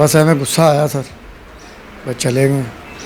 ਬਸ ਐਵੇਂ ਗੁੱਸਾ ਆਇਆ ਸਰ, ਬਸ ਚਲੇ ਗਏ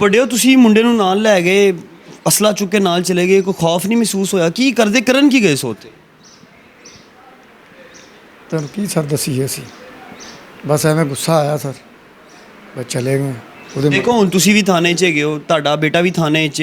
ਵੱਡੇ ਤੁਸੀਂ ਮੁੰਡੇ ਨੂੰ ਨਾਲ ਲੈ ਗਏ, ਅਸਲਾ ਚੁੱਕ ਕੇ ਨਾਲ ਚਲੇ ਗਏ, ਕੋਈ ਖੌਫ ਨਹੀਂ ਮਹਿਸੂਸ ਹੋਇਆ? ਕੀ ਕਰਦੇ ਕਰਨ ਕੀ ਗਏ ਸੋਤੇ? ਤੁਹਾਨੂੰ ਕੀ ਸਰ ਦਸੀਏ ਅਸੀਂ, ਬਸ ਐਵੇਂ ਗੁੱਸਾ ਆਇਆ ਸਰ, ਬਸ ਚਲੇ ਗਏ ਉਹਦੇ। ਦੇਖੋ ਹੁਣ ਤੁਸੀਂ ਵੀ ਥਾਣੇ 'ਚ ਹੈਗੇ ਹੋ, ਤੁਹਾਡਾ ਬੇਟਾ ਵੀ ਥਾਣੇ 'ਚ,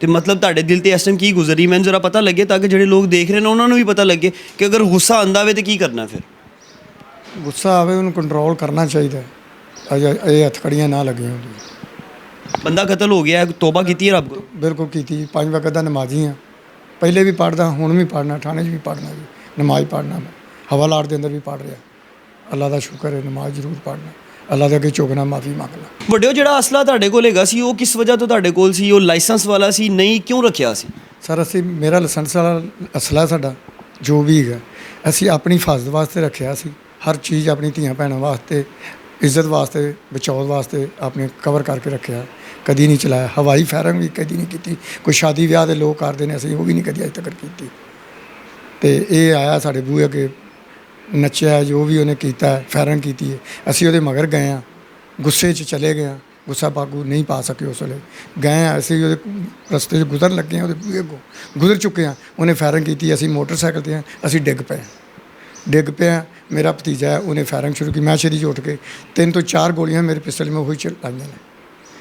ਤੇ ਮਤਲਬ ਤੁਹਾਡੇ ਦਿਲ ਤੇ ਇਸ ਟਾਈਮ ਕੀ ਗੁਜ਼ਰੀ? ਮੈਨੂੰ ਜ਼ਰਾ ਪਤਾ ਲੱਗੇ ਤਾਂ ਕਿ ਜਿਹੜੇ ਲੋਕ ਦੇਖ ਰਹੇ ਨੇ ਉਹਨਾਂ ਨੂੰ ਵੀ ਪਤਾ ਲੱਗੇ ਕਿ ਅਗਰ ਗੁੱਸਾ ਆਂਦਾ ਹੋਵੇ ਤੇ ਕੀ ਕਰਨਾ ਫਿਰ। ਗੁੱਸਾ ਆਵੇ ਉਹਨੂੰ ਕੰਟਰੋਲ ਕਰਨਾ ਚਾਹੀਦਾ, ਇਹ ਹਥਕੜੀਆਂ ਨਾ ਲੱਗੀਆਂ ਹੁੰਦੀਆਂ। ਬੰਦਾ ਕਤਲ ਹੋ ਗਿਆ, ਤੋਬਾ ਕੀਤੀ ਹੈ ਰੱਬ ਕੋਲ? ਬਿਲਕੁਲ ਕੀਤੀ, 5 ਵਕਤ ਦਾ ਨਮਾਜ਼ੀ ਹਾਂ, ਪਹਿਲੇ ਵੀ ਪੜ੍ਹਦਾ, ਹੁਣ ਵੀ ਪੜ੍ਹਨਾ, ਥਾਣੇ 'ਚ ਵੀ ਪੜ੍ਹਨਾ ਜੀ, ਨਮਾਜ਼ ਪੜ੍ਹਨਾ, ਮੈਂ ਹਵਾਲਾਟ ਦੇ ਅੰਦਰ ਵੀ ਪੜ੍ਹ ਰਿਹਾ। ਅੱਲਾ ਦਾ ਸ਼ੁਕਰ ਹੈ, ਨਮਾਜ਼ ਜ਼ਰੂਰ ਪੜ੍ਹਨਾ, ਅੱਲਾ ਦੇ ਅੱਗੇ ਝੁਕਣਾ, ਮਾਫੀ ਮੰਗਣਾ। ਵੱਡਿਓ, ਜਿਹੜਾ ਅਸਲਾ ਤੁਹਾਡੇ ਕੋਲ ਹੈਗਾ ਸੀ ਉਹ ਕਿਸ ਵਜ੍ਹਾ ਤੋਂ ਤੁਹਾਡੇ ਕੋਲ ਸੀ? ਉਹ ਲਾਇਸੈਂਸ ਵਾਲਾ ਸੀ? ਨਹੀਂ, ਕਿਉਂ ਰੱਖਿਆ ਸੀ? ਸਰ ਮੇਰਾ ਲਾਇਸੈਂਸ ਵਾਲਾ ਅਸਲਾ ਸਾਡਾ ਜੋ ਵੀ ਹੈਗਾ ਅਸੀਂ ਆਪਣੀ ਹਿਫਾਜ਼ਤ ਵਾਸਤੇ ਰੱਖਿਆ ਸੀ। ਹਰ ਚੀਜ਼ ਆਪਣੀ ਧੀਆਂ ਭੈਣਾਂ ਵਾਸਤੇ, ਇੱਜ਼ਤ ਵਾਸਤੇ, ਬਚਾਉ ਵਾਸਤੇ ਆਪਣੇ ਕਵਰ ਕਰਕੇ ਰੱਖਿਆ, ਕਦੀ ਨਹੀਂ ਚਲਾਇਆ। ਹਵਾਈ ਫਾਇਰਿੰਗ ਵੀ ਕਦੀ ਨਹੀਂ ਕੀਤੀ। ਕੋਈ ਸ਼ਾਦੀ ਵਿਆਹ ਦੇ ਲੋਕ ਕਰਦੇ ਨੇ, ਅਸੀਂ ਉਹ ਵੀ ਨਹੀਂ ਕਦੀ ਅਜੇ ਤੱਕ ਕੀਤੀ। ਅਤੇ ਇਹ ਆਇਆ ਸਾਡੇ ਬੂਹੇ ਅੱਗੇ ਨੱਚਿਆ, ਜੋ ਵੀ ਉਹਨੇ ਕੀਤਾ ਫਾਇਰਿੰਗ ਕੀਤੀ ਹੈ, ਅਸੀਂ ਉਹਦੇ ਮਗਰ ਗਏ ਹਾਂ, ਗੁੱਸੇ 'ਚ ਚਲੇ ਗਏ ਹਾਂ। ਗੁੱਸਾ ਕਾਬੂ ਨਹੀਂ ਪਾ ਸਕੇ ਉਸ ਵੇਲੇ। ਗਏ ਹਾਂ ਅਸੀਂ ਉਹਦੇ ਰਸਤੇ 'ਚ ਗੁਜ਼ਰਨ ਲੱਗੇ ਹਾਂ, ਉਹਦੇ ਬੂਹੇ ਅੱਗੋਂ ਗੁਜ਼ਰ ਚੁੱਕੇ ਹਾਂ, ਉਹਨੇ ਫਾਇਰਿੰਗ ਕੀਤੀ, ਅਸੀਂ ਮੋਟਰਸਾਈਕਲ 'ਤੇ ਹਾਂ, ਅਸੀਂ ਡਿੱਗ ਪਏ ਹਾਂ। ਮੇਰਾ ਭਤੀਜਾ ਹੈ, ਉਹਨੇ ਫਾਇਰਿੰਗ ਸ਼ੁਰੂ ਕੀਤੀ, ਮੈਂ ਛੇਤੀ 'ਚ ਉੱਠ ਕੇ 3 ਤੋਂ 4 ਗੋਲੀਆਂ ਮੇਰੇ ਪਿਸਟਲ ਮੈਂ ਉਹੀ ਚਲਾਈਆਂ ਨੇ,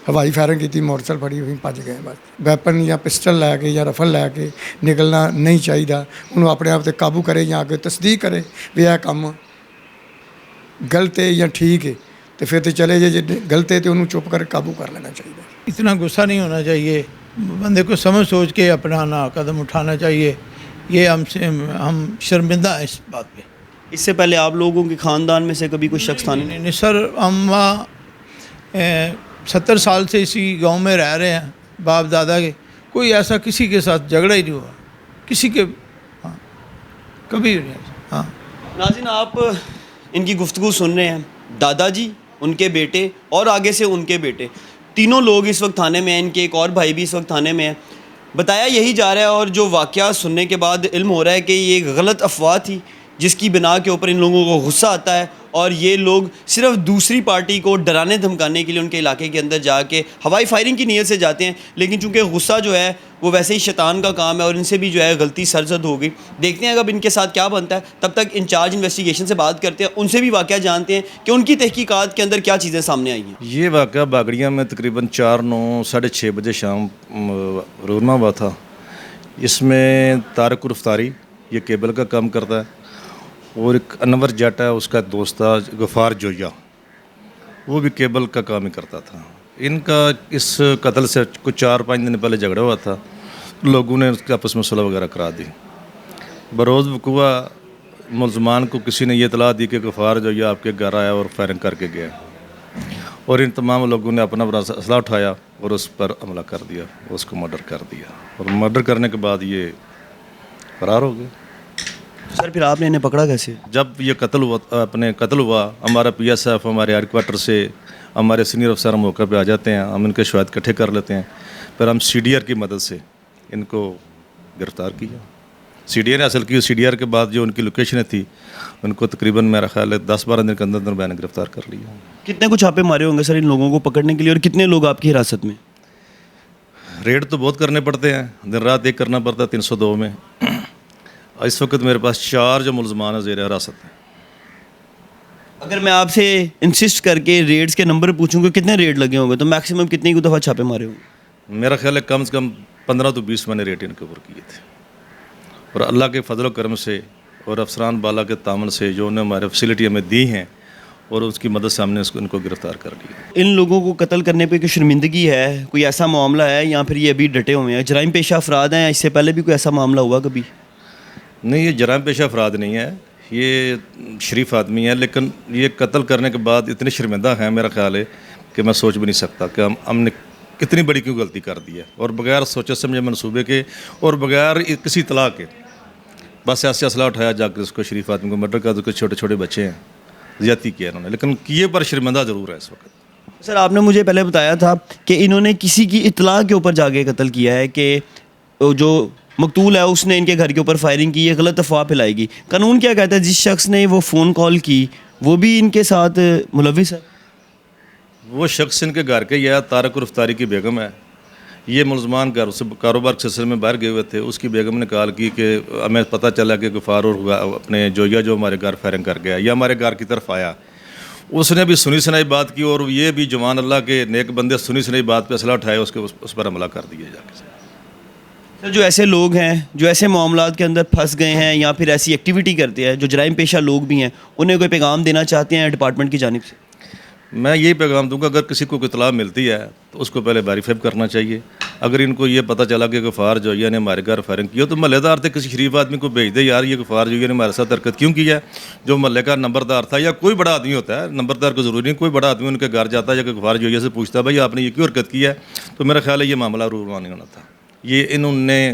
ਹਵਾਈ ਫਾਇਰਿੰਗ ਕੀਤੀ, ਮੋਟਰਸਾਈਕਲ ਫੜੀ ਹੋਈ ਭੱਜ ਗਏ। ਬਸ ਵੈਪਨ ਜਾਂ ਪਿਸਟਲ ਲੈ ਕੇ ਜਾਂ ਰਫਲ ਲੈ ਕੇ ਨਿਕਲਣਾ ਨਹੀਂ ਚਾਹੀਦਾ। ਉਹਨੂੰ ਆਪਣੇ ਆਪ 'ਤੇ ਕਾਬੂ ਕਰੇ ਜਾਂ ਅੱਗੇ ਤਸਦੀਕ ਕਰੇ ਵੀ ਇਹ ਕੰਮ ਗਲਤ ਹੈ ਜਾਂ ਠੀਕ ਹੈ, تو پھر تو چلے جائے، جی غلط ہے تو انہوں چپ کر قابو کر لینا چاہیے۔ اتنا غصہ نہیں ہونا چاہیے، بندے کو سمجھ سوچ کے اپنا قدم اٹھانا چاہیے۔ یہ ہم شرمندہ ہیں اس بات پہ۔ اس سے پہلے آپ لوگوں کے خاندان میں سے کبھی کوئی شخص تھا؟ نہیں سر، ہم وہاں 70 سال سے اسی گاؤں میں رہ رہے ہیں، باپ دادا کے، کوئی ایسا کسی کے ساتھ جھگڑا ہی نہیں ہوا، کسی کے کبھی نہیں۔ ہاں ناظرین، آپ ان کی گفتگو سن رہے ہیں، دادا جی، ان کے بیٹے اور آگے سے ان کے بیٹے، تینوں لوگ اس وقت تھانے میں ہیں، ان کے ایک اور بھائی بھی اس وقت تھانے میں ہے۔ بتایا یہی جا رہا ہے اور جو واقعہ سننے کے بعد علم ہو رہا ہے کہ یہ ایک غلط افواہ تھی جس کی بنا کے اوپر ان لوگوں کو غصہ آتا ہے، اور یہ لوگ صرف دوسری پارٹی کو ڈرانے دھمکانے کے لیے ان کے علاقے کے اندر جا کے ہوائی فائرنگ کی نیت سے جاتے ہیں، لیکن چونکہ غصہ جو ہے وہ ویسے ہی شیطان کا کام ہے اور ان سے بھی جو ہے غلطی سرزد ہو گئی۔ دیکھتے ہیں اب ان کے ساتھ کیا بنتا ہے، تب تک انچارج انویسٹیگیشن سے بات کرتے ہیں، ان سے بھی واقعہ جانتے ہیں کہ ان کی تحقیقات کے اندر کیا چیزیں سامنے آئی ہیں۔ یہ واقعہ باگڑیاں میں تقریباً 4-9 ساڑھے 6 بجے شام رونما ہوا تھا۔ اس میں طارق رفتاری یہ کیبل کا کام کرتا ہے، اور ایک انور جٹ ہے، اس کا دوست تھا غفار جویا، وہ بھی کیبل کا کام ہی کرتا تھا۔ ان کا اس قتل سے کچھ 4-5 دن پہلے جھگڑا ہوا تھا، لوگوں نے اس کے آپس میں صلح وغیرہ کرا دی۔ بروز وقوع ملزمان کو کسی نے یہ اطلاع دی کہ غفار جویا آپ کے گھر آیا اور فائرنگ کر کے گیا، اور ان تمام لوگوں نے اپنا اسلحہ اٹھایا اور اس پر حملہ کر دیا، اس کو مرڈر کر دیا، اور مرڈر کرنے کے بعد یہ فرار ہو گئے۔ سر پھر آپ نے انہیں پکڑا کیسے؟ جب یہ قتل ہوا، ہمارا پی ایس ایف ہمارے ہیڈ کوارٹر سے ہمارے سینئر افسر موقع پہ آ جاتے ہیں، ہم ان کے شواہد اکٹھے کر لیتے ہیں، پھر ہم سی ڈی آر کی مدد سے ان کو گرفتار کیا۔ سی ڈی آر نے حاصل کی، سی ڈی آر کے بعد جو ان کی لوکیشنیں تھی ان کو تقریباً میرا خیال ہے 10-12 دن کے اندر میں نے گرفتار کر لیا۔ کتنے کچھ چھاپے مارے ہوں گے سر ان لوگوں کو پکڑنے کے لیے، اور کتنے لوگ آپ کی حراست میں؟ ریڈ تو بہت کرنے پڑتے ہیں، دن رات ایک کرنا پڑتا ہے 302 میں۔ اس وقت میرے پاس 4 جو ملزمان ہیں زیر حراست ہیں۔ اگر میں آپ سے انسسٹ کر کے ریڈز کے نمبر پوچھوں کہ کتنے ریڈ لگے ہوں گے تو میکسیمم کتنی کو دفعہ چھاپے مارے ہوں گے؟ میرا خیال ہے کم سے کم 15 تو 20 میں نے ریٹ ان کے اوپر کیے تھے، اور اللہ کے فضل و کرم سے اور افسران بالا کے تعاون سے جو انہوں نے ہمارے فیسلٹی ہمیں دی ہیں، اور اس کی مدد سے ہم نے ان کو گرفتار کر لیا۔ ان لوگوں کو قتل کرنے پہ کوئی شرمندگی ہے، کوئی ایسا معاملہ ہے، یا پھر یہ ابھی ڈٹے ہوئے ہیں؟ جرائم پیشہ افراد ہیں، اس سے پہلے بھی کوئی ایسا معاملہ ہوا کبھی؟ نہیں، یہ جرائم پیشہ افراد نہیں ہے، یہ شریف آدمی ہے، لیکن یہ قتل کرنے کے بعد اتنے شرمندہ ہیں میرا خیال ہے کہ میں سوچ بھی نہیں سکتا کہ ہم نے کتنی بڑی کیوں غلطی کر دی ہے، اور بغیر سوچے سمجھے منصوبے کے اور بغیر کسی اطلاع کے بس ایسے اسلحہ اٹھایا جا کے اس کو شریف آدمی کو مرڈر کر دیا۔ چھوٹے چھوٹے بچے ہیں، زیادتی کیا انہوں نے، لیکن کیے پر شرمندہ ضرور ہے اس وقت۔ سر آپ نے مجھے پہلے بتایا تھا کہ انہوں نے کسی کی اطلاع کے اوپر جا کے قتل کیا ہے، کہ جو مقتول ہے اس نے ان کے گھر کے اوپر فائرنگ کی، یہ غلط افواہ پھیلائے گی۔ قانون کیا کہتا ہے جس شخص نے وہ فون کال کی وہ بھی ان کے ساتھ ملوث ہے؟ وہ شخص ان کے گھر کے یہ طارق رفتاری کی بیگم ہے، یہ ملزمان گھر سے کاروبار کے سلسلے میں باہر گئے ہوئے تھے، اس کی بیگم نے کال کی کہ ہمیں پتہ چلا کہ غفار اور اپنے جویا جو ہمارے گھر فائرنگ کر گیا یا ہمارے گھر کی طرف آیا۔ اس نے بھی سنی سنائی بات کی، اور یہ بھی جوان اللہ کے نیک بندے سنی سنائی بات پہ اسلحہ اٹھائے، اس پر حملہ کر دیا جا کے۔ سر جو ایسے لوگ ہیں جو ایسے معاملات کے اندر پھنس گئے ہیں یا پھر ایسی ایکٹیویٹی کرتے ہیں، جو جرائم پیشہ لوگ بھی ہیں، انہیں کوئی پیغام دینا چاہتے ہیں ڈپارٹمنٹ کی جانب سے؟ میں یہی پیغام دوں گا، اگر کسی کو اطلاع ملتی ہے تو اس کو پہلے ویریفائی کرنا چاہیے۔ اگر ان کو یہ پتہ چلا کہ غفار جویا نے ہمارے گھر فائرنگ کی تو محلے دار تھے، کسی شریف آدمی کو بھیج دے، یار یہ غفار جویا نے ہمارے ساتھ حرکت کیوں کی ہے، جو محلے کا نمبردار تھا یا کوئی بڑا آدمی ہوتا ہے، نمبردار کو ضروری نہیں، کوئی بڑا آدمی ان کے گھر جاتا ہے یا کہ غفار جویا سے پوچھتا ہے بھائی آپ نے یہ کیوں حرکت کی ہے، تو میرا خیال ہے یہ معاملہ روانہ نہیں ہونا تھا۔ یہ انہوں نے